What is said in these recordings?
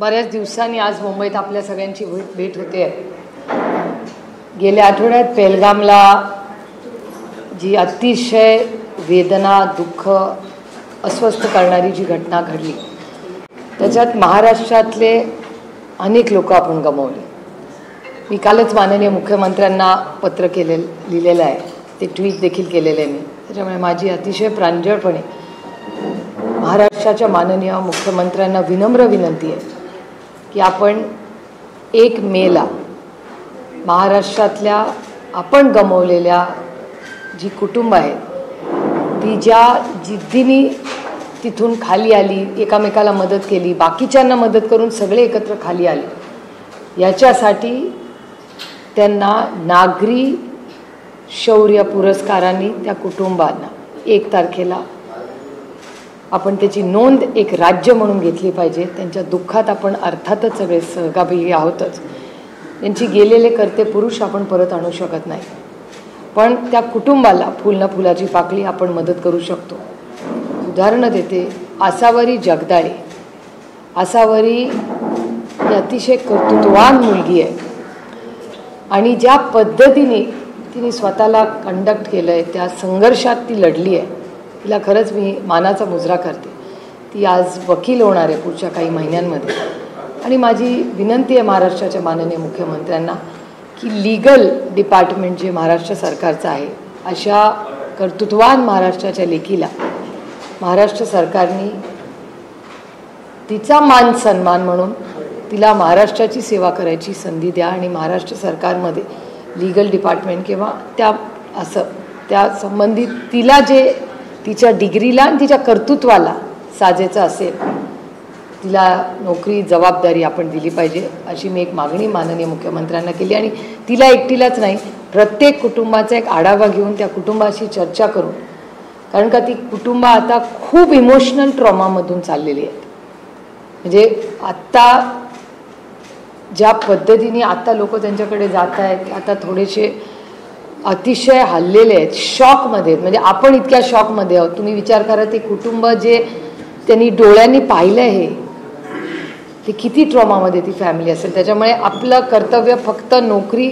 बऱ्याच दिवसांनी आज मुंबईत आपल्या सगळ्यांची भेट होते। गेल्या आठवड्यात पेहलगामला जी अतिशय वेदना, दुःख, अस्वस्थ करणारी जी घटना घडली, त्याच्यात महाराष्ट्रातले अनेक लोक आपण गमावले। मी कालच माननीय मुख्यमंत्र्यांना पत्र लिहिलेलं आहे, ते ट्विट देखील केलेलं आहे मी। त्याच्यामुळे माझी अतिशय प्रांजळपणे महाराष्ट्राच्या माननीय मुख्यमंत्र्यांना विनम्र विनंती आहे की आपण 1 मेला महाराष्ट्रातल्या आपण गमावलेल्या जी कुटुंब आहेत, ती ज्या जिद्दीने तिथून खाली आली, एकामेकाला मदत केली, बाकीच्यांना मदत करून सगळे एकत्र खाली आले, याच्यासाठी त्यांना नागरी शौर्य पुरस्कारांनी त्या कुटुंबांना 1 तारखेला आपण त्याची नोंद एक राज्य म्हणून घेतली पाहिजे। त्यांच्या दुःखात आपण अर्थातच सगळे सहभागी आहोतच। त्यांची गेलेले कर्ते पुरुष आपण परत आणू शकत नाही, पण त्या कुटुंबाला फुल न फुलाची पाकळी आपण मदत करू शकतो। उदाहरण देते, आसावरी जगदाळे। आसावरी ही अतिशय कर्तृत्ववान मुलगी आहे आणि ज्या पद्धतीने तिने स्वतःला कंडक्ट केलं आहे, त्या संघर्षात ती लढली आहे, तिला खरंच मी मानाचा मुजरा करते। ती आज वकील होणार आहे पुढच्या काही महिन्यांमध्ये। आणि माझी विनंती आहे महाराष्ट्राच्या माननीय मुख्यमंत्र्यांना की लीगल डिपार्टमेंट जे महाराष्ट्र सरकारचं आहे, अशा कर्तृत्ववान महाराष्ट्राच्या लेकीला महाराष्ट्र सरकारने तिचा मान सन्मान म्हणून तिला महाराष्ट्राची सेवा करायची संधी द्या। आणि महाराष्ट्र सरकारमध्ये लीगल डिपार्टमेंट किंवा त्या संबंधित तिला जे तिच्या डिग्रीला आणि तिच्या कर्तृत्वाला साजेचं असेल, तिला नोकरी जबाबदारी आपण दिली पाहिजे, अशी मी एक मागणी माननीय मुख्यमंत्र्यांना केली। आणि तिला एकटीलाच नाही, प्रत्येक कुटुंबाचा एक आढावा घेऊन त्या कुटुंबाशी चर्चा करून, कारण का ती कुटुंब आता खूप इमोशनल ट्रॉमामधून चाललेली आहेत। म्हणजे आत्ता ज्या पद्धतीने आता लोक त्यांच्याकडे जात आहेत, आता थोडेसे अतिशय हल्लेले आहेत, शॉकमध्ये आहेत। म्हणजे आपण इतक्या शॉकमध्ये आहोत, तुम्ही विचार करा ते कुटुंब जे त्यांनी डोळ्यांनी पाहिलं आहे, ते किती ट्रॉमामध्ये ती फॅमिली असेल। त्याच्यामुळे आपलं कर्तव्य फक्त नोकरी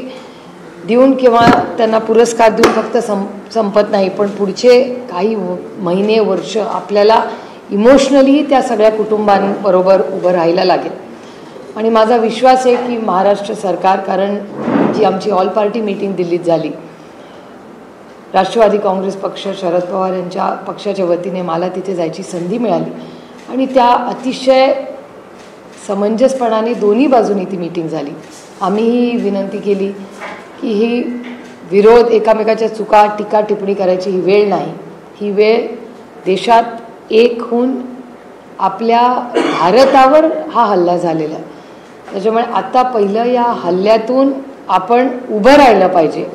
देऊन किंवा त्यांना पुरस्कार देऊन फक्त संपत नाही, पण पुढचे काही महिने, वर्ष आपल्याला इमोशनली त्या सगळ्या कुटुंबांबरोबर उभं राहायला लागेल। आणि माझा विश्वास आहे की महाराष्ट्र सरकार, कारण जी आमची ऑल पार्टी मीटिंग दिल्लीत झाली, राष्ट्रवादी काँग्रेस पक्ष, शरद पवार यांच्या पक्षाच्या वतीने मला तिथे जायची संधी मिळाली आणि त्या अतिशय समंजसपणाने दोन्ही बाजूनी ती मीटिंग झाली। आम्हीही विनंती केली की ही विरोध, एकामेकाच्या चुका, टीका टिप्पणी करायची ही वेळ नाही, ही वेळ देशात एक होऊन आपल्या भारतावर हा हल्ला झालेला आहे। त्याच्यामुळे आता पहिलं या हल्ल्यातून आपण उभं राहिलं पाहिजे।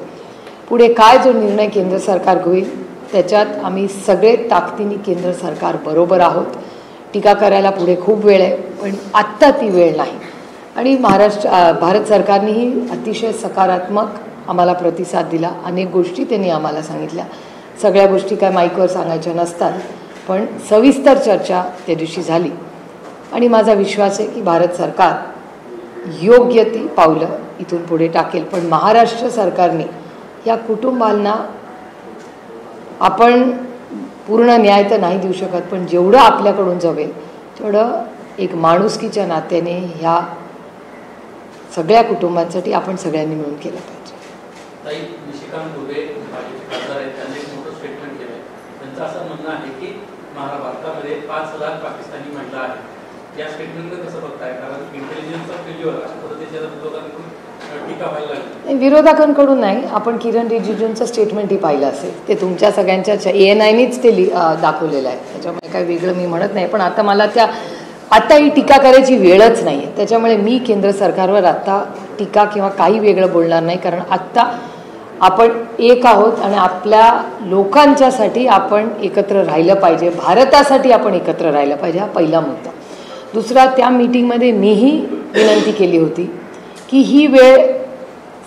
पुढे काय जो निर्णय केंद्र सरकार घेईल त्याच्यात आम्ही सगळे ताकदीने केंद्र सरकार बरोबर आहोत। टीका करायला पुढे खूप वेळ आहे, पण आत्ता ती वेळ नाही। आणि भारत सरकारनेही अतिशय सकारात्मक आम्हाला प्रतिसाद दिला। अनेक गोष्टी त्यांनी आम्हाला सांगितल्या, सगळ्या गोष्टी काय माईकवर सांगायच्या नसतात, पण सविस्तर चर्चा त्या दिवशी झाली। आणि माझा विश्वास आहे की भारत सरकार योग्य ती पावलं इथून पुढे टाकेल। पण महाराष्ट्र सरकारने या कुटुंबांना आपण पूर्ण न्याय तर नाही देऊ शकत, पण जेवढं आपल्याकडून जमेल तेवढं एक माणुसकीच्या नात्याने ह्या सगळ्या कुटुंबांसाठी आपण सगळ्यांनी मिळून केलं पाहिजे। त्यांचं असं म्हणणं आहे की भारतामध्ये 5,000 पाकिस्तानी महिला आहेत। या स्टेटमेंटला कसं बघताय? कारण इंटेलिजन्सचा फेल्युअर टीका व्हायला लागली। विरोधकांकडून नाही, आपण किरण रिजिजूंचं स्टेटमेंटही पाहिलं असेल, ते तुमच्या सगळ्यांच्या ANIनेच ते दाखवलेलं आहे। त्याच्यामुळे काही वेगळं मी म्हणत नाही, पण आता मला आता ही टीका करायची वेळच नाही आहे। त्याच्यामुळे मी केंद्र सरकारवर आता टीका किंवा काही वेगळं बोलणार नाही, कारण आत्ता आपण एक आहोत आणि आपल्या लोकांच्यासाठी आपण एकत्र राहिलं पाहिजे, भारतासाठी आपण एकत्र राहिलं पाहिजे, हा पहिला मुद्दा। दुसरा, त्या मीटिंगमध्ये मीही विनंती केली होती की ही वेळ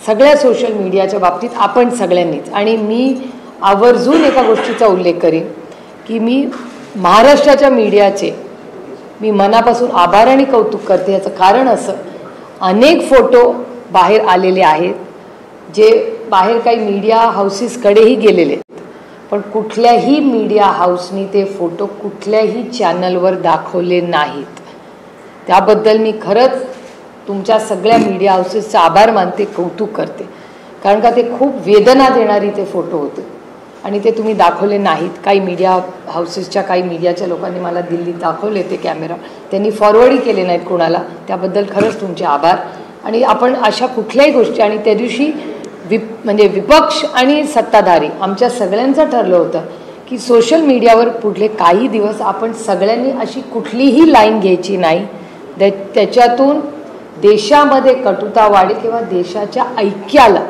सगळ्या सोशल मीडियाच्या बाबतीत आपण सगळ्यांनीच, आणि मी आवर्जून एका गोष्टीचा उल्लेख करीन की मी महाराष्ट्राच्या मीडियाचे मी मनापासून आभार आणि कौतुक करते. याचं कारण असं, अनेक फोटो बाहेर आलेले आहेत जे बाहेर काही मीडिया हाऊसेसकडेही गेलेले आहेत, पण कुठल्याही मीडिया हाऊसनी ते फोटो कुठल्याही चॅनलवर दाखवले नाहीत. त्याबद्दल मी खरंच तुमच्या सगळ्या मीडिया हाऊसेसचा आभार मानते, कौतुक करते. कारण का ते खूप वेदना देणारी ते फोटो होते आणि ते तुम्ही दाखवले नाहीत. काही मीडिया हाऊसेसच्या काही मीडियाच्या लोकांनी मला दिल्लीत दाखवले ते कॅमेरा, त्यांनी फॉरवर्डही केले नाहीत कोणाला. त्याबद्दल खरंच तुमचे आभार. आणि आपण अशा कुठल्याही गोष्टी, आणि त्या दिवशी म्हणजे विपक्ष आणि सत्ताधारी आमच्या सगळ्यांचं ठरलं होतं की सोशल मीडियावर पुढले काही दिवस आपण सगळ्यांनी अशी कुठलीही लाईन घ्यायची नाही त्याच्यातून देशामध्ये कटुता वाढेल किंवा देशाच्या ऐक्याला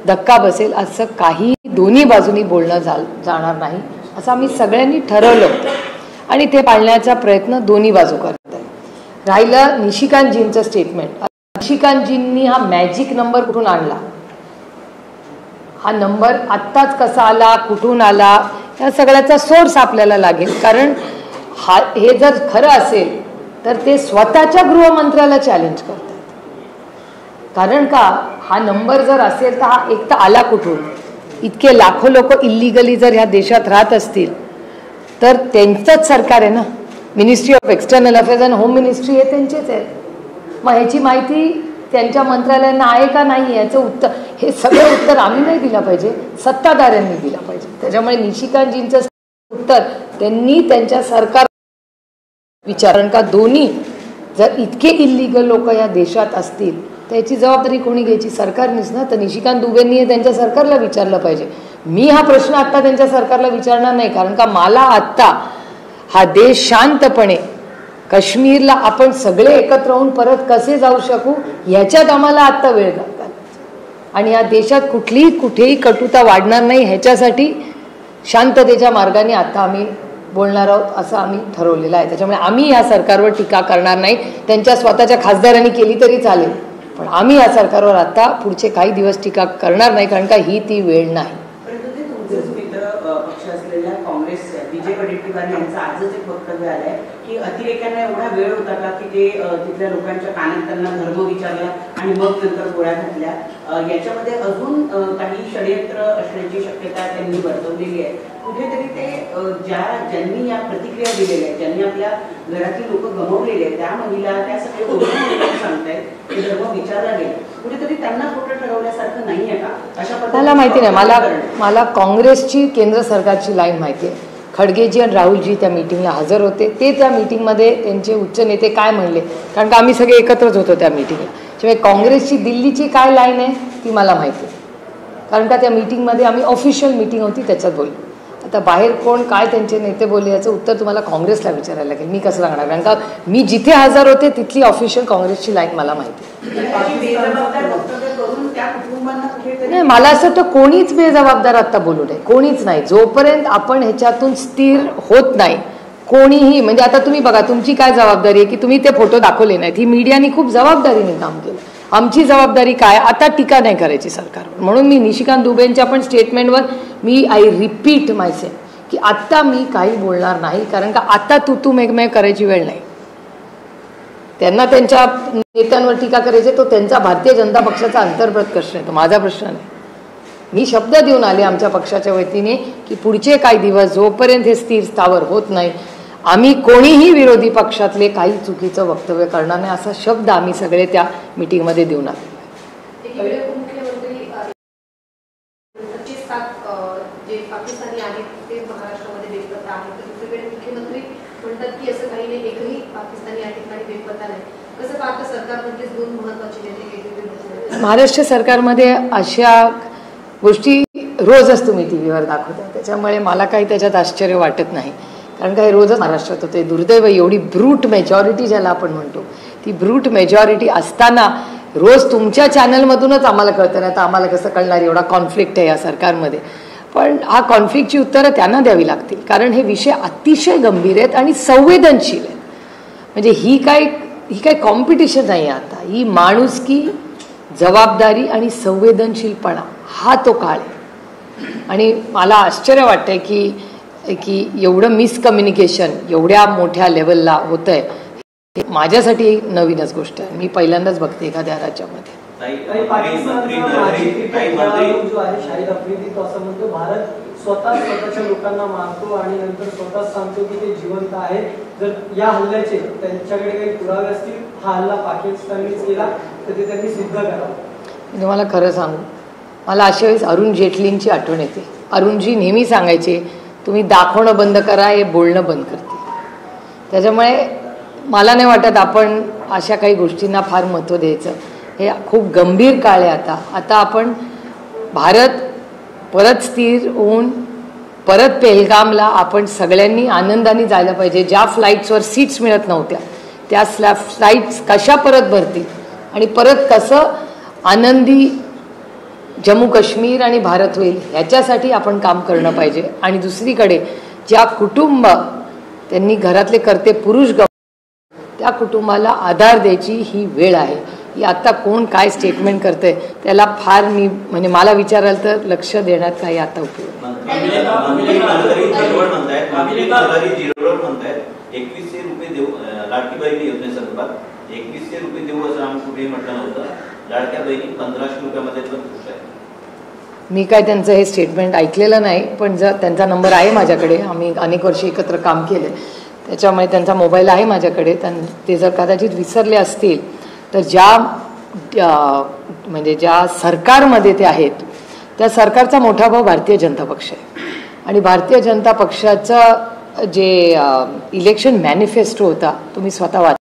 धक्का बसेल असं काही दोन्ही बाजूनी बोलणं जाणार नाही असं आम्ही सगळ्यांनी ठरवलं होतं आणि ते पाळण्याचा प्रयत्न दोन्ही बाजू करत आहे. राहिलं निशिकांतजींचं स्टेटमेंट. निशिकांतजींनी हा मॅजिक नंबर कुठून आणला, हा नंबर आत्ताच कसा आला, कुठून आला, या सगळ्याचा सोर्स आपल्याला लागेल. कारण हे जर खरं असेल तर ते स्वतःच्या गृहमंत्र्याला चॅलेंज करतात. कारण का हा नंबर जर असेल तर हा एक तर आला कुठून, इतके लाखो लोक इल्लिगली जर ह्या देशात राहत असतील तर त्यांचंच सरकार आहे ना. मिनिस्ट्री ऑफ एक्सटर्नल अफेअर्स आणि होम मिनिस्ट्री हे त्यांचेच आहेत. मग ह्याची माहिती त्यांच्या मंत्रालयांना आहे का नाही याचं उत्तर, हे सगळं उत्तर आम्ही नाही दिलं पाहिजे, सत्ताधाऱ्यांनी दिलं पाहिजे. त्याच्यामुळे निशिकांतजींचं उत्तर त्यांनी त्यांच्या सरकार कारण का दोन्ही जर इतके इल्लिगल लोक या देशात असतील त्याची जबाबदारी कोणी घ्यायची, सरकारनेच ना. तर निशिकांत दुबेंनी हे त्यांच्या सरकारला विचारलं पाहिजे. मी हा प्रश्न आत्ता त्यांच्या सरकारला विचारणार नाही, कारण का मला आत्ता हा देश शांतपणे काश्मीरला आपण सगळे एकत्र होऊन परत कसे जाऊ शकू ह्याच्यात आम्हाला आत्ता वेळ घालतात आणि या देशात कुठेही कटुता वाढणार नाही ह्याच्यासाठी शांततेच्या मार्गाने आता आम्ही बोलणार आहोत असं आम्ही ठरवलेलं आहे. त्याच्यामुळे आम्ही या सरकारवर टीका करणार नाही. त्यांच्या स्वतःच्या खासदारांनी केली तरी चालेल, पण आम्ही या सरकारवर आता पुढचे काही दिवस टीका करणार नाही, कारण का ही ती वेळ नाही. पक्ष असलेल्या काँग्रेस विजय वडेट्टीवार यांचं आजच एक वक्तव्य आलंय की अतिरेक्यांना एवढा वेळ होता का की ते तिथल्या लोकांच्या कानात त्यांना धर्म विचारला आणि मग नंतर गोळ्या घातल्या. याच्यामध्ये अजून काही षडयंत्र असण्याची शक्यता त्यांनी वर्तवलेली आहे. कुठेतरी ते ज्यांनी या प्रतिक्रिया दिलेल्या आहेत, ज्यांनी आपल्या घरातील लोक गमावलेले आहेत, त्या महिला त्या सगळे सांगतायत की धर्म विचारला गेला, कुठेतरी त्यांना खोटं ठरवल्यासारखं नाही आहे का? अशा मला माहिती नाही. मला काँग्रेसची केंद्र सरकारची लाईन माहिती आहे. खडगेजी आणि राहुलजी त्या मीटिंगला हजर होते. ते त्या मीटिंगमध्ये त्यांचे उच्च नेते काय म्हणले, कारण का आम्ही सगळे एकत्रच होतो त्या मीटिंगला. त्यामुळे काँग्रेसची दिल्लीची काय लाईन आहे ती मला माहिती आहे, कारण का त्या मीटिंगमध्ये आम्ही ऑफिशियल मीटिंग होती त्याच्यात बोललो. आता बाहेर कोण काय त्यांचे नेते बोलले याचं उत्तर तुम्हाला काँग्रेसला विचारायला लागेल, मी कसं सांगणार, कारण का मी जिथे हजर होते तिथली ऑफिशियल काँग्रेसची लाईन मला माहिती नाही. मला असं तर कोणीच बेजबाबदार आता बोलू नये, कोणीच नाही. जोपर्यंत आपण ह्याच्यातून स्थिर होत नाही कोणीही, म्हणजे आता तुम्ही बघा तुमची काय जबाबदारी आहे की तुम्ही ते फोटो दाखवले नाहीत. ही मीडियाने खूप जबाबदारीने काम केलं. आमची जबाबदारी काय, आता टीका नाही करायची सरकारवर. म्हणून मी निशिकांत दुबेंच्या पण स्टेटमेंटवर मी आय रिपीट मायसेल्फ की आत्ता मी काही बोलणार नाही, कारण का आता तू मेघमेघ करायची वेळ नाही. त्यांना त्यांच्या नेत्यांवर टीका करायचे तो त्यांचा भारतीय जनता पक्षाचा अंतर्गत प्रश्न आहे, तो माझा प्रश्न नाही. मी शब्द देऊन आले आमच्या पक्षाच्या वतीने की पुढचे काही दिवस जोपर्यंत हे स्थिर स्थावर होत नाही आम्ही कोणीही विरोधी पक्षातले काही चुकीचं वक्तव्य करणार नाही असा शब्द आम्ही सगळे त्या मीटिंगमध्ये देऊन आले. पाकिस्तानी आहेत ते महाराष्ट्रामध्ये बेपत्ता आहेत, तर दुसरीकडे मुख्यमंत्री म्हणतात की असं काही नाही, एकही पाकिस्तानी या ठिकाणी बेपत्ता नाही. कसं पाहता सरकारमधले दोन महत्वाचे नेते महाराष्ट्र सरकारमध्ये अशा गोष्टी रोजच तुम्ही टीव्हीवर दाखवता, त्याच्यामुळे मला काही त्याच्यात आश्चर्य वाटत नाही, कारण काही रोजच महाराष्ट्रात होते. दुर्दैव एवढी ब्रूट मेजॉरिटी ज्याला आपण म्हणतो ती ब्रूट मेजॉरिटी असताना रोज तुमच्या चॅनलमधूनच आम्हाला कळतं नाही, तर आम्हाला कसं कळणार एवढा कॉन्फ्लिक्ट आहे या सरकारमध्ये. पण हा कॉन्फ्लिक्टची उत्तरं त्यांना द्यावी लागतील, कारण हे विषय अतिशय गंभीर आहेत आणि संवेदनशील आहेत. म्हणजे ही काय कॉम्पिटिशन नाही आहे आता, ही माणुसकी, जबाबदारी आणि संवेदनशीलपणा हा तो काळ आहे. आणि मला आश्चर्य वाटतंय की की एवढं मिसकम्युनिकेशन एवढ्या मोठ्या लेवलला होतंय, हे माझ्यासाठी नवीनच गोष्ट आहे. मी पहिल्यांदाच बघते एखाद्या राज्यामध्ये. स्वतःच्या लोकांना मारतो आणि नंतर स्वतःच सांगतो की ते जिवंत आहे. जर या हल्ल्याचे त्यांच्याकडे काही पुरावे असतील, हा हल्ला पाकिस्ताननेच केला, तर ते त्यांनी सिद्ध करावं. मी तुम्हाला खरं सांगू, मला अशा वेळेस अरुण जेटलींची आठवण येते. अरुणजी नेहमी सांगायचे, तुम्ही दाखवणं बंद करा, हे बोलणं बंद करते. त्याच्यामुळे मला नाही वाटत आपण अशा काही गोष्टींना फार महत्त्व द्यायचं. हे खूप गंभीर काळ आहे. आता आपण भारत परत स्थिर होऊन परत पेहलगामला आपण सगळ्यांनी आनंदाने जायला पाहिजे. ज्या फ्लाईट्सवर सीट्स मिळत नव्हत्या त्या फ्लाईट्स कशा परत भरतील आणि परत कसं आनंदी जम्मू काश्मीर आणि भारत होईल, ह्याच्यासाठी आपण काम करणं पाहिजे. आणि दुसरीकडे ज्या कुटुंब त्यांनी घरातले करते पुरुष त्या कुटुंबाला आधार द्यायची ही वेळ आहे. ही आता कोण काय स्टेटमेंट करते त्याला फार मी म्हणजे मला विचाराल तर लक्ष देण्यात काही आता उपयोग नाही. 2100 रुपये देऊ लाडकी बहिणी योजनेसंदर्भात 2100 रुपये देऊ असं आम्ही कुठेही म्हटलं नव्हतं. लाडक्या बहिणी 1500 रुपयामध्ये पण खुश आहे. मी काय त्यांचं हे स्टेटमेंट ऐकलेलं नाही, पण जर त्यांचा नंबर आहे माझ्याकडे, आम्ही अनेक वर्षे एकत्र काम केले, त्याच्यामुळे त्यांचा मोबाईल आहे माझ्याकडे. ते जर कदाचित विसरले असतील तर म्हणजे ज्या सरकारमध्ये ते आहेत त्या सरकारचा मोठा भाऊ भारतीय जनता पक्ष आहे. आणि भारतीय जनता पक्षाचं जे इलेक्शन मॅनिफेस्टो होता तुम्ही स्वतः वाच,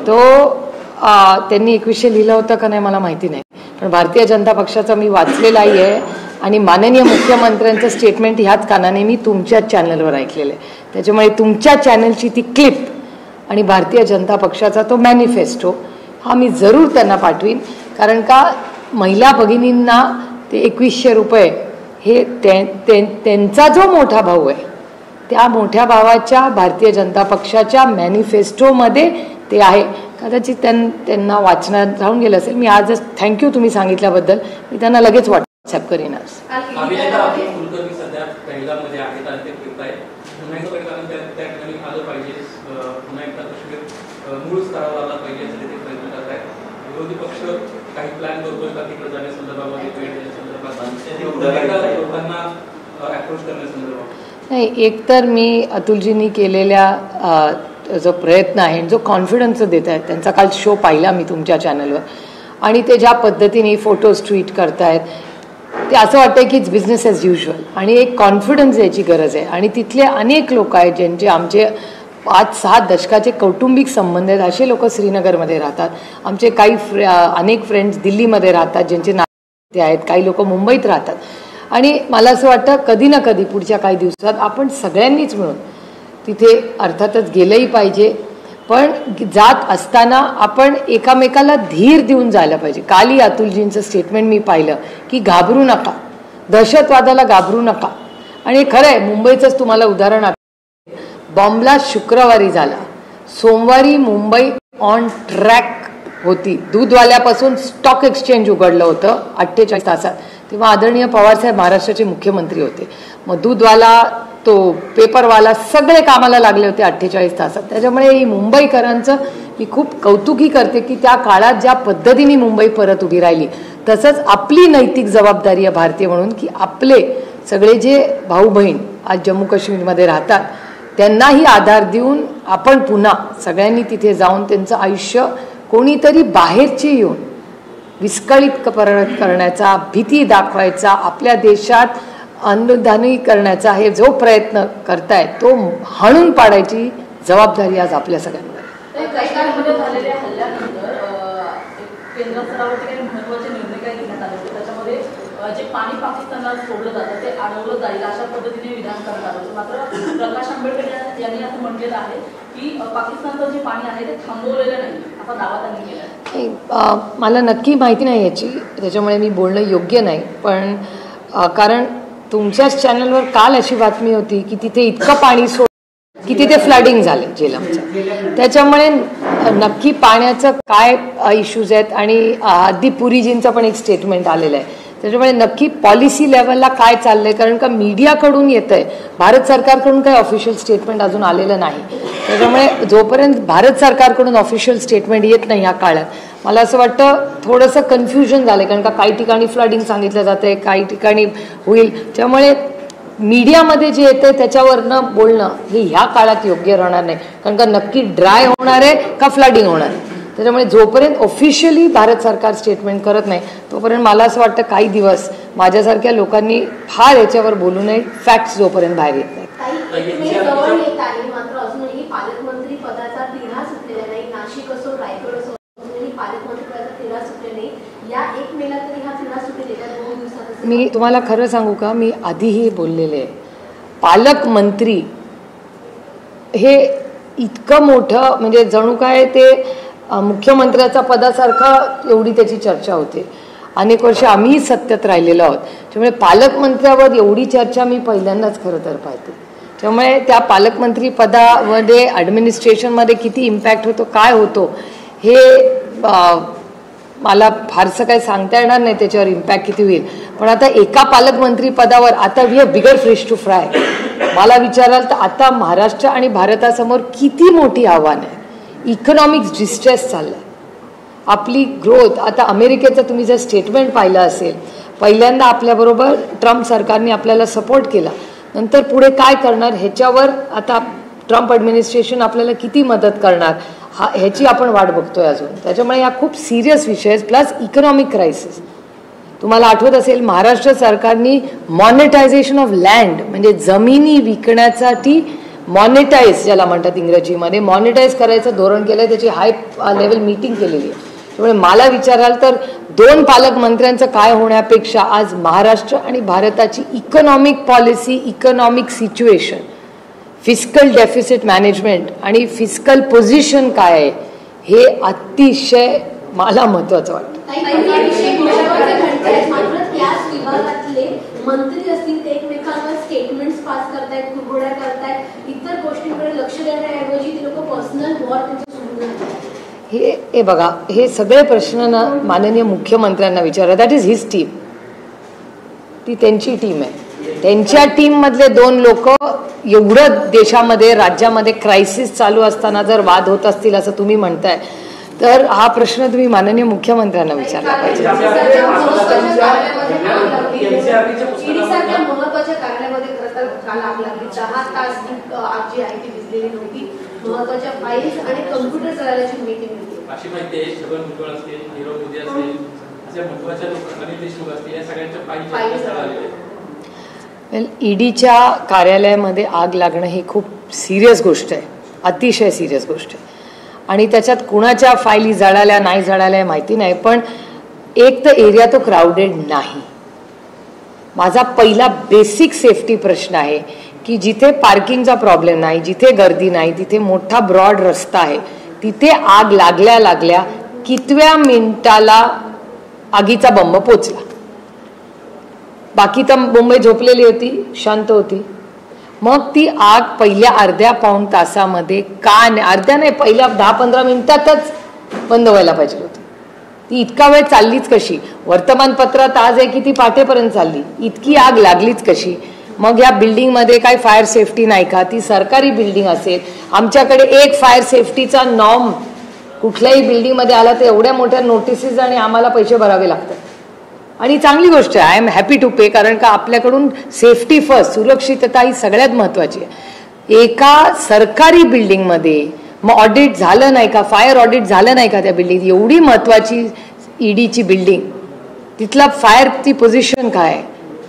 तो त्यांनी 2100 लिहिलं होतं का नाही मला माहिती नाही, पण भारतीय जनता पक्षाचा मी वाचलेला आहे. आणि माननीय मुख्यमंत्र्यांचं स्टेटमेंट ह्याच कानाने मी तुमच्याच चॅनलवर ऐकलेलं आहे. त्याच्यामुळे तुमच्या चॅनलची ती क्लिप आणि भारतीय जनता पक्षाचा तो मॅनिफेस्टो हा मी जरूर त्यांना पाठवीन. कारण का महिला भगिनींना ते 2100 रुपये हे त्यांचा जो मोठा भाऊ आहे त्या मोठ्या भावाच्या भारतीय जनता पक्षाच्या मॅनिफेस्टोमध्ये ते आहे. कदाचित त्यांना वाचनात राहून गेलं असेल. मी आजच थँक्यू तुम्ही सांगितल्याबद्दल. मी त्यांना लगेच व्हॉट्सअप करीन. कुलकर्णी सध्या पहिल्यामध्ये आहेत आणि ते फिरत आहेत. पुन्हा एकदा त्या ठिकाणी आलं पाहिजे, पुन्हा एकदा काश्मीर मूळ स्तरावर आला पाहिजे यासाठी ते प्रयत्न करत आहेत. विरोधी पक्ष काही प्लॅन करतोय का तिकडे जाण्यासंदर्भामध्ये, वेळ देण्यासंदर्भात, लोकांना अप्रोच करण्यासंदर्भात? नाही, एकतर मी अतुलजींनी केलेल्या जो प्रयत्न आहे, जो कॉन्फिडन्स देत आहेत, त्यांचा काल शो पाहिला मी तुमच्या चॅनलवर, आणि ते ज्या पद्धतीने फोटोज ट्विट करतायत ते असं वाटतं की इट्स बिझनेस ॲज युजल. आणि एक कॉन्फिडन्स द्यायची गरज आहे. आणि तिथले अनेक लोक आहेत ज्यांचे आमचे 5-6 दशकाचे कौटुंबिक संबंध आहेत. असे लोक श्रीनगरमध्ये राहतात. आमचे काही अनेक फ्रेंड्स दिल्लीमध्ये राहतात ज्यांचे नाते आहेत. काही लोक मुंबईत राहतात. आणि मला असं वाटतं कधी ना कधी पुढच्या काही दिवसात आपण सगळ्यांनीच मिळून तिथे अर्थातच गेलंही पाहिजे, पण जात असताना आपण एकामेकाला धीर देऊन जायला पाहिजे. कालही अतुलजींचं स्टेटमेंट मी पाहिलं की घाबरू नका, दहशतवादाला घाबरू नका. आणि खरं आहे, मुंबईचंच तुम्हाला उदाहरण बॉम्बलास्ट शुक्रवारी झाला, सोमवारी मुंबई ऑन ट्रॅक होती. दूधवाल्यापासून स्टॉक एक्सचेंज उघडलं होतं 48 तासात. तेव्हा आदरणीय पवारसाहेब महाराष्ट्राचे मुख्यमंत्री होते. मग दूधवाला, तो पेपरवाला सगळे कामाला लागले होते 48 तासात. त्याच्यामुळे ही मुंबईकरांचं मी खूप कौतुकी करते की त्या काळात ज्या पद्धतीने मुंबई परत उभी राहिली. तसंच आपली नैतिक जबाबदारी आहे भारतीय म्हणून की आपले सगळे जे भाऊ बहीण आज जम्मू काश्मीरमध्ये राहतात त्यांनाही आधार देऊन आपण पुन्हा सगळ्यांनी तिथे जाऊन त्यांचं आयुष्य कोणीतरी बाहेरची येऊन विस्कळीत करण्याचा, भीती दाखवायचा, आपल्या देशात अनुदानी करण्याचा हे जो प्रयत्न करतायत तो हाणून पाडायची जबाबदारी आज आपल्या सगळ्यांवर. काही काळामध्ये झालेल्या हल्ल्यानंतर केंद्र स्तरावरती काही महत्त्वाचे निर्णय काही घेण्यात आले होते. त्याच्यामध्ये जे पाणी पाकिस्तानला सोडलं जातं ते अडवलं जाईल अशा पद्धतीने विधान करण्यात आलं होतं. मात्र प्रकाश आंबेडकर यांनी असं म्हटलेलं आहे की पाकिस्तानचं जे पाणी आहे ते थांबवलेलं नाही असा दावा त्यांनी केला. मला नक्की माहिती नाही याची, त्याच्यामुळे मी बोलणं योग्य नाही. पण कारण तुमच्याच चॅनलवर काल अशी बातमी होती की तिथे इतकं पाणी की तिथे फ्लडिंग झाले झेलमचं. त्याच्यामुळे नक्की पाण्याचं काय इश्यूज आहेत. आणि हरदीप पुरीजींचं पण एक स्टेटमेंट आलेलं आहे त्याच्यामुळे नक्की पॉलिसी लेवलला काय चाललंय, कारण का मीडियाकडून येत आहे, भारत सरकारकडून काही ऑफिशियल स्टेटमेंट अजून आलेलं नाही. त्याच्यामुळे जोपर्यंत भारत सरकारकडून ऑफिशियल स्टेटमेंट येत नाही या काळात मला असं वाटतं थोडंसं कन्फ्युजन झालंय, कारण का काही ठिकाणी फ्लडिंग सांगितलं जातंय, काही ठिकाणी होईल. त्यामुळे मीडियामध्ये जे येतंय त्याच्यावरनं बोलणं हे ह्या काळात योग्य राहणार नाही, कारण का नक्की ड्राय होणार आहे का फ्लडिंग होणार आहे. त्याच्यामुळे जोपर्यंत ऑफिशियली भारत सरकार स्टेटमेंट करत नाही तोपर्यंत मला असं वाटतं काही दिवस माझ्यासारख्या लोकांनी फार याच्यावर बोलू नये, फॅक्ट्स जोपर्यंत बाहेर येत नाहीत. जवळ येत आहे मात्र अजूनही पालकमंत्री पदाचा तिढा सुटलेला नाही. नाशिक असो रायगड असो अजूनही पालकमंत्री पदाचा तिढा सुटले नाही. या 1 मेला तरी हा तिढा सुटेल येत्या 2 दिवसात. मी तुम्हाला खरं सांगू का, मी आधीही बोललेले आहे, पालकमंत्री हे इतकं मोठं म्हणजे जणू काय ते मुख्यमंत्र्याचा पदासारखं एवढी त्याची चर्चा होते. अनेक वर्ष आम्हीही सत्तेत राहिलेलो आहोत. त्यामुळे पालकमंत्र्यावर एवढी चर्चा मी पहिल्यांदाच खरं तर पाहते. त्यामुळे त्या पालकमंत्री पदामध्ये ॲडमिनिस्ट्रेशनमध्ये किती इम्पॅक्ट होतो, काय होतो हे मला फारसं काही सांगता येणार नाही त्याच्यावर इम्पॅक्ट किती होईल. पण आता एका पालकमंत्री पदावर आता we have bigger fish to fry. मला विचाराल तर आता महाराष्ट्र आणि भारतासमोर किती मोठी आव्हान आहे. इकॉनॉमिक डिस्ट्रेस चाललाय, आपली ग्रोथ. आता अमेरिकेचं तुम्ही जर स्टेटमेंट पाहिलं असेल, पहिल्यांदा आपल्याबरोबर ट्रम्प सरकारने आपल्याला सपोर्ट केला, नंतर पुढे काय करणार ह्याच्यावर आता ट्रम्प ॲडमिनिस्ट्रेशन आपल्याला किती मदत करणार ह्याची आपण वाट बघतोय अजून. त्याच्यामुळे या खूप सिरियस विषय आहेत. Plus economic crisis. तुम्हाला आठवत असेल महाराष्ट्र सरकारने मॉनिटायझेशन ऑफ लँड म्हणजे जमिनी विकण्यासाठी मॉनिटाईज ज्याला म्हणतात इंग्रजीमध्ये, मॉनिटाईज करायचं धोरण केलंय. त्याची हाय लेवल मीटिंग केलेली आहे. त्यामुळे मला विचाराल तर 2 पालकमंत्र्यांचं काय होण्यापेक्षा आज महाराष्ट्र आणि भारताची economic policy, economic situation, fiscal deficit management आणि फिस्कल पोझिशन काय आहे हे अतिशय मला महत्त्वाचं वाटतं. मंत्री असतील ते एकमेकांवर स्टेटमेंट्स पास करतायत, कुरघोड्या करतायत, इतर गोष्टींकडे लक्ष देण्याऐवजी ते लोक पर्सनल वॉर हे बघा, हे सगळे प्रश्न ना माननीय मुख्यमंत्र्यांना विचारा. That is his team. ती त्यांची टीम आहे. त्यांच्या टीम मधले 2 लोक एवढं देशामध्ये राज्यामध्ये क्रायसिस चालू असताना जर वाद होत असतील असं तुम्ही म्हणताय तर हा प्रश्न तुम्ही माननीय मुख्यमंत्र्यांना विचारला पाहिजे. महत्वाच्या कार्यालयामध्ये खरं तर काल आग लागली. 10 तास आग जी आहे ती विझलेली नव्हती. महत्वाच्या फाईल्स आणि कम्प्युटर जळाल्याची मीटिंग होती. अशी माहिती आहे छगन भुजबळ असतील, नीरव मोदी असतील, अशा महत्वाच्या लोक अनिल देशमुख असतील, या सगळ्यांच्या फाईल्स जळालेल्या. ईडीच्या कार्यालयामध्ये आग लागणं ही खूप सिरियस गोष्ट आहे, अतिशय सिरियस गोष्ट आहे. आणि त्याच्यात कुणाच्या फाईली जळाल्या नाही जळाल्या माहिती नाही, पण एक तर एरिया तो क्राउडेड नाही. माझा पहिला बेसिक सेफ्टी प्रश्न आहे की जिथे पार्किंगचा प्रॉब्लेम नाही, जिथे गर्दी नाही, तिथे मोठा ब्रॉड रस्ता आहे, तिथे आग लागल्या लागल्या कितव्या मिनिटाला आगीचा बंब पोचला. बाकी तर मुंबई झोपलेली होती, शांत होती. मग ती आग पहिल्या अर्ध्या-पाऊण तासामध्ये अर्ध्या नाही, पहिल्या 10-15 मिनिटातच बंद व्हायला पाहिजे होती. ती इतका वेळ चाललीच कशी? वर्तमानपत्रात आज आहे की ती पाठेपर्यंत चालली. इतकी आग लागलीच कशी? मग या बिल्डिंगमध्ये काय फायर सेफ्टी नाही का? ती सरकारी बिल्डिंग असेल, आमच्याकडे एक फायर सेफ्टीचा नॉर्म कुठल्याही बिल्डिंगमध्ये आला तर एवढ्या मोठ्या नोटिसेस आणि आम्हाला पैसे भरावे लागतात. आणि चांगली गोष्ट आहे, आय एम हॅपी टू पे, कारण का आपल्याकडून सेफ्टी फर्स्ट, सुरक्षितता ही सगळ्यात महत्त्वाची आहे. एका सरकारी बिल्डिंगमध्ये मग ऑडिट झालं नाही का, फायर ऑडिट झालं नाही का त्या बिल्डिंग? एवढी महत्त्वाची ईडीची बिल्डिंग, तिथला फायरची पोझिशन काय,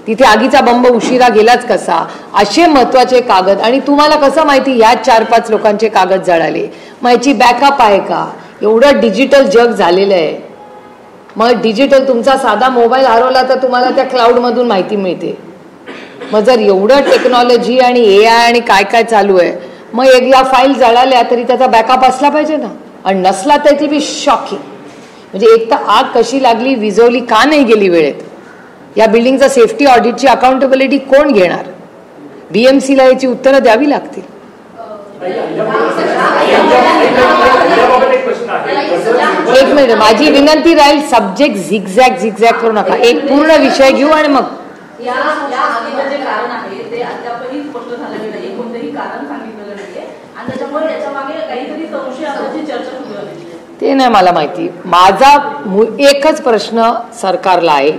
तिथे आगीचा बंब उशिरा गेलाच कसा, असे महत्त्वाचे कागद. आणि तुम्हाला कसं माहिती या 4-5 लोकांचे कागद जळाले? मग याची बॅकअप आहे का? एवढं डिजिटल जग झालेलं आहे. मग डिजिटल तुमचा साधा मोबाईल हरवला तर तुम्हाला त्या क्लाउडमधून माहिती मिळते. मग जर एवढं टेक्नॉलॉजी आणि AI आणि काय काय चालू आहे, मग एक या फाईल जळाल्या तरी त्याचा बॅकअप असला पाहिजे ना. आणि नसला त्याची बी शॉकिंग. म्हणजे एक तर आग कशी लागली, विझवली का नाही गेली वेळेत? या बिल्डिंगचा सेफ्टी ऑडिटची अकाउंटेबिलिटी कोण घेणार? BMCला याची उत्तरं द्यावी लागतील. एक मिनिट, माझी विनंती राहील, सब्जेक्ट झिगझॅग करू नका, एक पूर्ण विषय घेऊ आणि मग या आगीचं जे कारण आहे ते अद्यापही स्पष्ट झालेलं नाही, कोणतेही कारण सांगितलेलं नाहीये आणि त्याच्यामुळे याच्या मागे काहीतरी संशय असल्याची चर्चा सुरू झाली. ते नाही मला माहिती. माझा एकच प्रश्न सरकारला आहे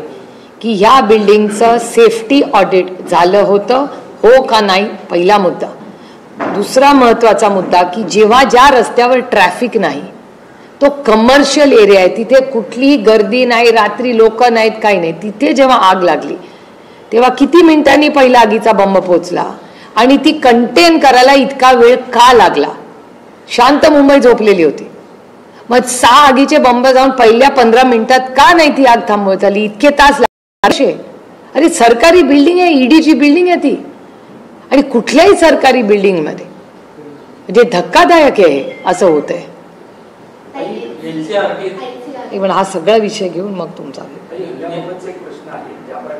की ह्या बिल्डिंगचं सेफ्टी ऑडिट झालं होतं हो का नाही, पहिला मुद्दा. दुसरा महत्त्वाचा मुद्दा की जेव्हा ज्या रस्त्यावर ट्रॅफिक नाही, तो कमर्शियल एरिया आहे, तिथे कुठलीही गर्दी नाही, रात्री लोक नाहीत, काही नाही, तिथे जेव्हा आग लागली तेव्हा किती मिनिटांनी पहिला आगीचा बंब पोचला आणि ती कंटेन करायला इतका वेळ का लागला? शांत मुंबई झोपलेली होती. मग 6 आगीचे बंब जाऊन पहिल्या 15 मिनिटात का नाही ती आग थांबवत आली? इतके तास लागले. अरे सरकारी बिल्डिंग आहे, ईडीची बिल्डिंग आहे ती, आणि कुठल्याही सरकारी बिल्डिंग मध्ये म्हणजे धक्कादायक आहे असं होत आहे. पण हा सगळा विषय घेऊन मग तुमचा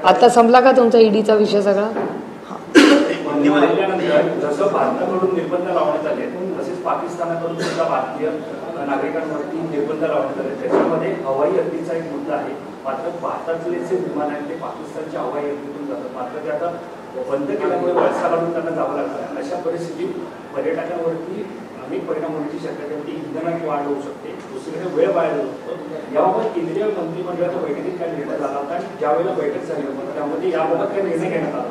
आता संपला का तुमचा ईडीचा विषय सगळा? जसं भारताकडून निर्बंध लावण्यात आले तसेच पाकिस्तानाकडून सुद्धा भारतीय नागरिकांवरती निर्बंध लावण्यात आले. त्याच्यामध्ये हवाई हद्दीचा एक मुद्दा आहे. मात्र भारतातले जे विमान आहेत ते पाकिस्तानच्या हवाई हद्दीतून जातात. मात्र ते आता बंद केल्यामुळे वळसा काढून त्यांना जावं लागतं. अशा परिस्थितीत पर्यटकांवरती अनेक परिणाम होण्याची शक्यता आहे. इंधनाची वाढ होऊ शकते, दुसरीकडे वेळ वाया जाऊ शकतो. याबाबत केंद्रीय मंत्रिमंडळाच्या बैठकीत काय निर्णय झाला होता आणि ज्यावेळेला बैठक झाली होती त्यामध्ये याबाबत काय निर्णय घेण्यात आला?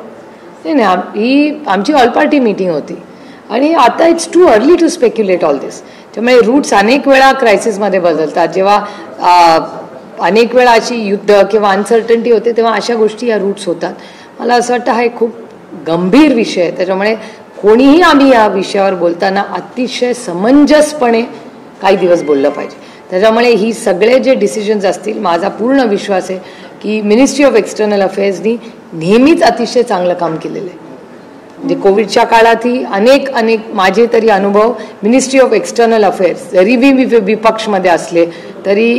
नाही, ही आमची ऑल पार्टी मीटिंग होती आणि आता it's too early to speculate all this. त्यामुळे रूट्स अनेक वेळा क्रायसिसमध्ये बदलतात. जेव्हा अनेक वेळा अशी युद्ध किंवा अनसर्टन्टी होते तेव्हा अशा गोष्टी या रूट्स होतात. मला असं वाटतं हा एक खूप गंभीर विषय आहे. त्याच्यामुळे कोणीही आम्ही या विषयावर बोलताना अतिशय समंजसपणे काही दिवस बोललं पाहिजे. त्याच्यामुळे ही सगळे जे डिसिजन्स असतील, माझा पूर्ण विश्वास आहे की मिनिस्ट्री ऑफ एक्सटर्नल अफेअर्सनी नेहमीच अतिशय चांगलं काम केलेलं आहे. म्हणजे कोविडच्या काळातही अनेक माझे तरी अनुभव मिनिस्ट्री ऑफ एक्सटर्नल अफेअर्स, जरी मी विपक्षमध्ये असले तरी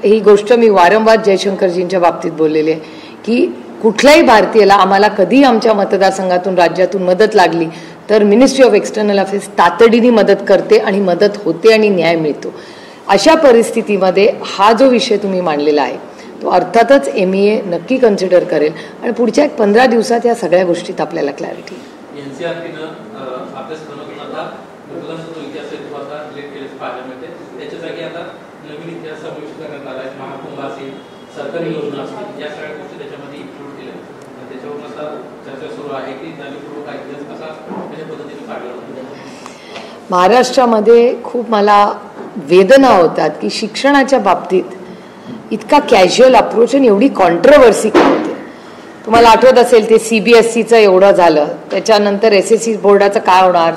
ही गोष्ट मी वारंवार जयशंकरजींच्या बाबतीत बोललेली आहे की कुठल्याही भारतीयाला आम्हाला कधी आमच्या मतदारसंघातून राज्यातून मदत लागली तर मिनिस्ट्री ऑफ एक्सटर्नल अफेअर्स तातडीने मदत करते आणि मदत होते आणि न्याय मिळतो. अशा परिस्थितीमध्ये हा जो विषय तुम्ही मांडलेला आहे तो अर्थातच MEA नक्की कन्सिडर करेल आणि पुढच्या 15 दिवसात या सगळ्या गोष्टीत आपल्याला क्लॅरिटी. एनसीआरटीनं अभ्यास करून आता मुघलांचा जो इतिहास आहे तो आता रिलेट केल्याचं पाहायला मिळते. त्याच्या जागी आता नवीन इतिहास समाविष्ट करण्यात आला आहे. महाकुंभ असेल, सरकारी योजना असतील, या सगळ्या गोष्टी त्याच्यामध्ये इन्क्लूड केल्या. त्याच्यावरून आता चर्चा सुरू आहे की जाणीवपूर्वक हा इतिहास कसा कशा पद्धतीने काढला जातो. महाराष्ट्रामध्ये खूप मला वेदना होतात की शिक्षणाच्या बाबतीत इतका कॅज्युअल अप्रोच आणि एवढी कॉन्ट्रोवर्सी का होते. तुम्हाला आठवत असेल ते CBSEचं एवढं झालं, त्याच्यानंतर SSC बोर्डाचं काय होणार,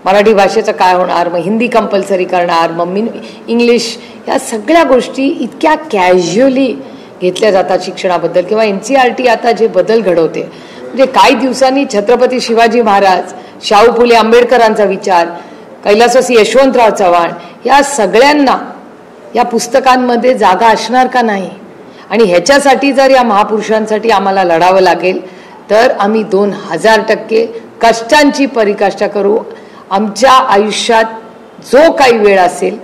मराठी भाषेचं काय होणार, मग हिंदी कंपल्सरी करणार, मग इंग्लिश, या सगळ्या गोष्टी इतक्या कॅज्युअली घेतल्या जातात शिक्षणाबद्दल. किंवा NCERT आता जे बदल घडवते म्हणजे काही दिवसांनी छत्रपती शिवाजी महाराज, शाहू फुले आंबेडकरांचा विचार, कैलासवासी यशवंतराव चव्हाण, या सगळ्यांना या पुस्तकांमध्ये जागा असणार का नाही? आणि ह्याच्यासाठी जर या महापुरुषांसाठी आम्हाला लढावं लागेल तर आम्ही 2000% कष्टांची परिकाष्ठा करू. आमच्या आयुष्यात जो काही वेळ असेल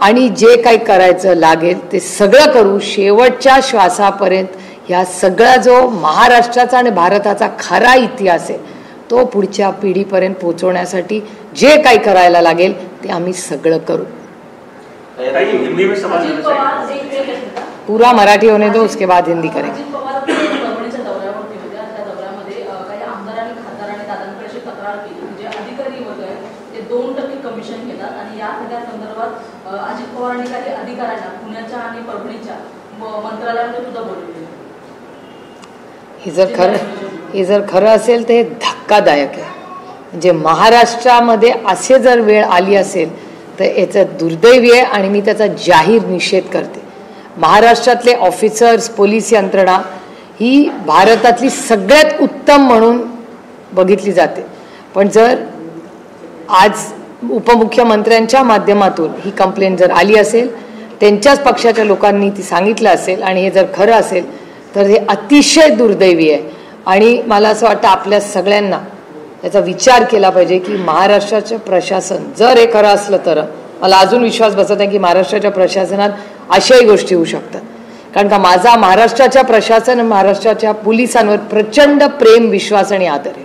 आणि जे काही करायचं लागेल ते सगळं करू. शेवटच्या श्वासापर्यंत ह्या सगळा जो महाराष्ट्राचा आणि भारताचा खरा इतिहास आहे तो पुढच्या पिढीपर्यंत पोहोचवण्यासाठी जे काही करायला लागेल ते आम्ही सगळं करू. पूरा मराठी होने दो, उसके बाद हिंदी करेंगे. कमिशन घेतात आणि या सगळ्या संदर्भात अजित पवारांनी काही अधिकाऱ्यांना पुण्याच्या आणि परभणीच्या मंत्रालयामध्ये सुद्धा बोलवले. हे जर खरं असेल तर हे धक्कादायक आहे. म्हणजे महाराष्ट्रामध्ये असे जर वेळ आली असेल तर याचं दुर्दैवी आहे आणि मी त्याचा जाहीर निषेध करते. महाराष्ट्रातले ऑफिसर्स, पोलीस यंत्रणा ही भारतातली सगळ्यात उत्तम म्हणून बघितली जाते. पण जर आज उपमुख्यमंत्र्यांच्या माध्यमातून ही कंप्लेंट जर आली असेल, त्यांच्याच पक्षाच्या लोकांनी ती सांगितलं असेल आणि हे जर खरं असेल तर हे अतिशय दुर्दैवी आहे. आणि मला असं वाटतं आपल्या सगळ्यांना याचा विचार केला पाहिजे की महाराष्ट्राचं प्रशासन जर हे खरं असलं तर मला अजून विश्वास बसत नाही की महाराष्ट्राच्या प्रशासनात अशाही गोष्टी होऊ शकतात. कारण का माझा महाराष्ट्राच्या प्रशासन, महाराष्ट्राच्या पोलिसांवर प्रचंड प्रेम, विश्वास आणि आदर आहे.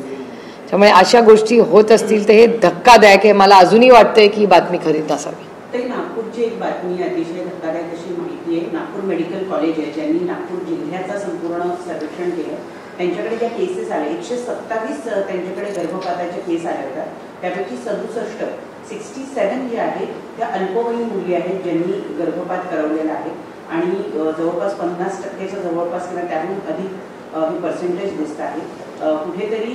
त्यामुळे अशा गोष्टी होत असतील तर हे धक्कादायक आहे. मला अजूनही वाटतंय की ही बातमी खरी नसावी. तरी नागपूरची एक बातमी अतिशय धक्कादायक अशी माहिती आहे. नागपूर मेडिकल कॉलेज आहे ज्यांनी नागपूर जिल्ह्याचा संपूर्ण सर्वेक्षण केलं. त्यांच्याकडे ज्या केसेस आल्या 127 त्यांच्याकडे गर्भपाताच्या केस आल्या होत्या. त्यापैकी 67 जे आहेत त्या अल्पवयीन मुली आहेत ज्यांनी गर्भपात करवलेला आहे आणि जवळपास 50% जवळपास किंवा त्याहून अधिक ही पर्सेंटेज दिसत आहे. कुठेतरी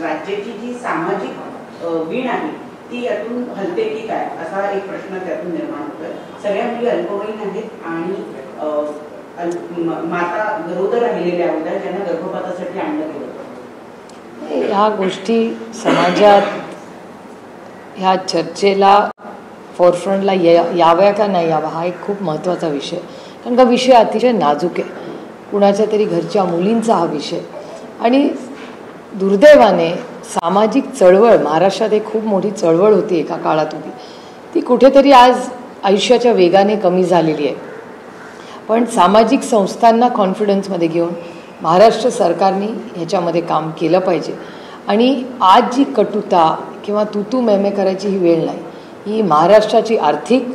राज्याची जी सामाजिक वीण आहे ती यातून हलते की काय असा एक प्रश्न त्यातून निर्माण होतोय. सगळ्या मुली अल्पवयीन आहेत आणि माता गरोदर राहिलेल्या होत्या ज्यांना गर्भपातासाठी आणलं गेलं होतं. ह्या गोष्टी समाजात ह्या चर्चेला फोरफ्रंटला याव्या का नाही यावा हा एक खूप महत्त्वाचा विषय. कारण का विषय अतिशय नाजूक आहे. कुणाच्या तरी घरच्या मुलींचा हा विषय. आणि दुर्दैवाने सामाजिक चळवळ महाराष्ट्रात एक खूप मोठी चळवळ होती एका काळात उभी, ती कुठेतरी आज आयुष्याच्या वेगाने कमी झालेली आहे. पण सामाजिक संस्थांना कॉन्फिडन्समध्ये घेऊन महाराष्ट्र सरकारने ह्याच्यामध्ये काम केलं पाहिजे. आणि आज जी कटुता किंवा तू मेमे करायची ही वेळ नाही. ही महाराष्ट्राची आर्थिक